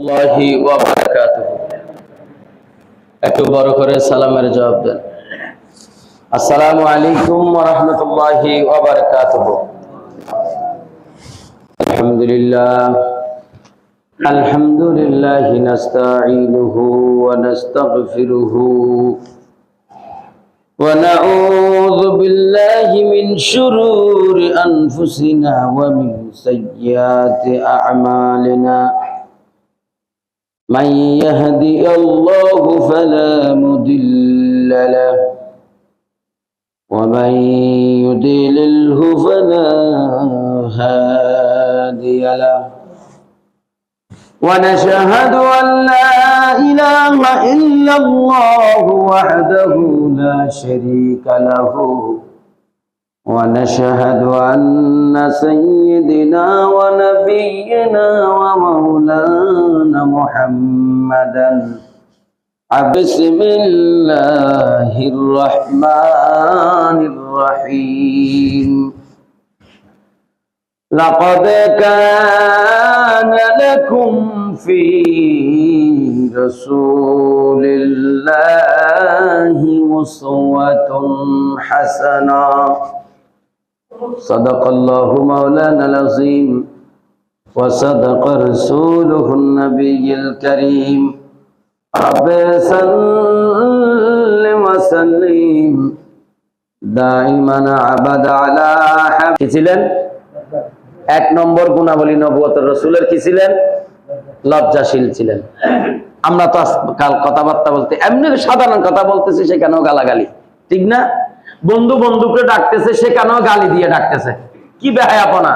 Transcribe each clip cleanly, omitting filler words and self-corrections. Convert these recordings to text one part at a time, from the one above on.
আল্লাহি ওয়া বারাকাতুহু। একটু বড় করে সালামের জবাব দেন। আসসালামু আলাইকুম ওয়া রাহমাতুল্লাহি ওয়া বারাকাতুহু। আলহামদুলিল্লাহ নাস্তাঈনুহু ওয়া নাস্তাগফিরুহু ওয়া নাউযু বিল্লাহি মিন শুরুরি আনফুসিনা ওয়া মিন সাইয়্যাতি আ'মালিনা। من يهدي الله فلا مضل له ومن يضلله فلا هادي له ونشهد أن لا إله إلا الله وحده لا شريك له ونشهد أن سيدنا ونبينا ومولانا محمدا بسم الله الرحمن الرحيم. لقد كان لكم في رسول الله أسوة حسنة. صدق الله مولانا العظيم وصدق رسوله النبي الكريم. رب صل وسلم دائما عبد على حبيبه ছিলেন। এক নম্বর গুণাবলী নবুয়তের রাসূলের কি ছিলেন? লজ্জাশীল ছিলেন। আমরা তো আজকাল কথাবার্তা বলতে এমনি সাধারণ কথা বলতেছি, সেখানেও গালাগালি, ঠিক না? বন্ধু বন্ধুকে ডাকতেছে, সেখানেও গালি দিয়ে ডাকতেছে। কি বেহায়াপনা,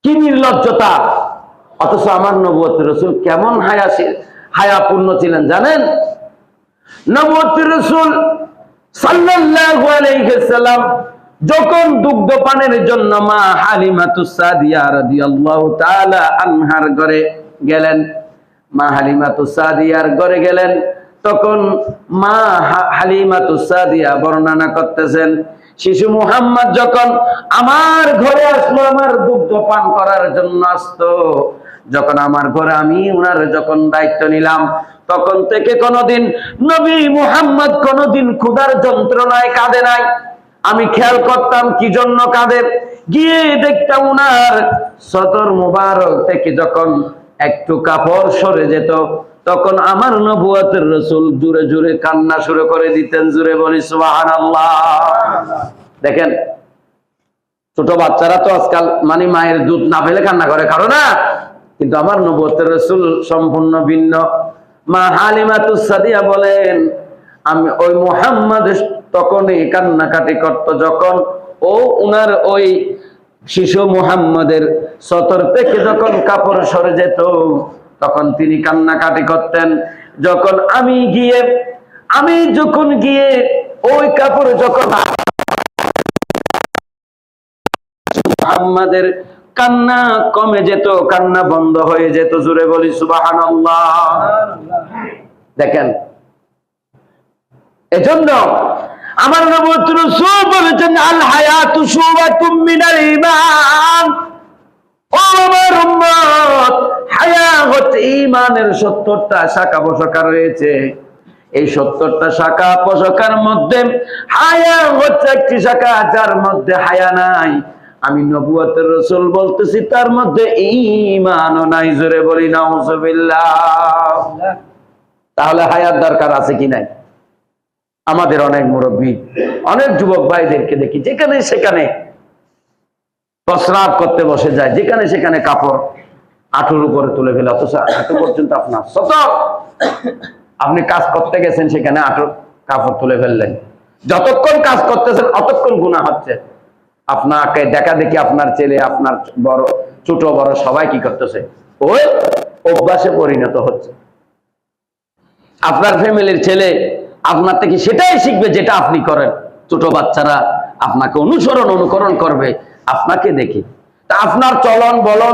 কি নির্লজ্জতা! অথচ আমার নবুয়তের রাসূল কেমন হায়াপূর্ণ ছিলেন জানেন? নবুয়তের রাসূল সাল্লাল্লাহু আলাইহি ওয়াসাল্লাম যখন দুগ্ধ পানের জন্য মা হালিমাতুস সাদিয়া রাদিয়াল্লাহু তাআলা আনহার ঘরে গেলেন, মা হালিমাতুস সাদিয়ার ঘরে গেলেন, তখন মা হালিমাতুস সাদিয়া বর্ণনা করতেছেন, শিশু মুহাম্মদ যখন আমার ঘরে আসলো, আমার দুগ্ধ পান করার জন্য আসতো, যখন আমার ঘরে আমি উনার যখন দায়িত্ব নিলাম, তখন থেকে কোনদিন নবী মুহাম্মদ কোনদিন ক্ষুধার যন্ত্রণায় কাঁদে নাই। আমি খেয়াল করতাম কি জন্য কাঁদে, গিয়ে দেখতাম উনার সদর মুবারক থেকে যখন একটু কাপড় সরে যেত, তখন আমার নবুয়তের রাসূল জোরে জোরে কান্না শুরু করে দিতেন। জোরে বলি সুবহানাল্লাহ। দেখেন, ছোট বাচ্চারা তো আজকাল মানে মায়ের দুধ না পেলে কান্না করে, কারণ না, কিন্তু আমার নবুয়তের রাসূল সম্পূর্ণ ভিন্ন। মা হালিমাতুস সাদিয়া বলেন, আমি ওই মুহাম্মদ তখন এই কান্নাকাটি করত, যখন ও উনার ওই শিশু মুহাম্মাদের সতর থেকে যখন কাপড় সরে যেত, তখন তিনি কান্নাকাটি করতেন। যখন আমি যখন গিয়ে ওই কাপড় যখন মুহাম্মাদের কান্না কমে যেত, কান্না বন্ধ হয়ে যেত। জোরে বলি সুবহানাল্লাহ। দেখেন, এজন্য আমার নবুয়তের রাসূল বলেছেন, আল হায়াতু শুবাতুম মিনাল ঈমান। ও আমার উম্মত, হায়া হচ্ছে ঈমানের ৭০টা শাখা প্রশাখা রয়েছে। এই ৭০টা শাখা প্রশাখার মধ্যে হায়া হচ্ছে একটি শাখা, যার মধ্যে হায়া নাই। আমি নবুয়তের রাসূল বলতেছি, তার মধ্যে ঈমানও নাই। জোরে বলি নাউযুবিল্লাহ। তাহলে হায়ার দরকার আছে কি নাই? আমাদের অনেক মুরব্বী, অনেক যুবক ভাইদেরকে দেখি যেখানে সেখানে প্রস্রাব করতে বসে যায়, যেখানে সেখানে কাপড় হাঁটুর উপরে তুলে ফেলে, অথচ হাঁটু পর্যন্ত আপনার সতর্ক। আপনি কাজ করতে গেছেন, সেখানে হাঁটুর কাপড় তুলে ফেললেন, যতক্ষণ কাজ করতেছেন অতক্ষণ গুনাহ হচ্ছে। আপনাকে দেখা দেখি আপনার ছেলে, আপনার বড় ছোট বড় সবাই কি করতেছে, ওই অভ্যাসে পরিণত হচ্ছে। আপনার ফ্যামিলির ছেলে আপনার থেকে সেটাই শিখবে যেটা আপনি করেন। ছোট বাচ্চারা আপনাকে অনুকরণ করবে আপনাকে দেখে। তা আপনার চলন বলন,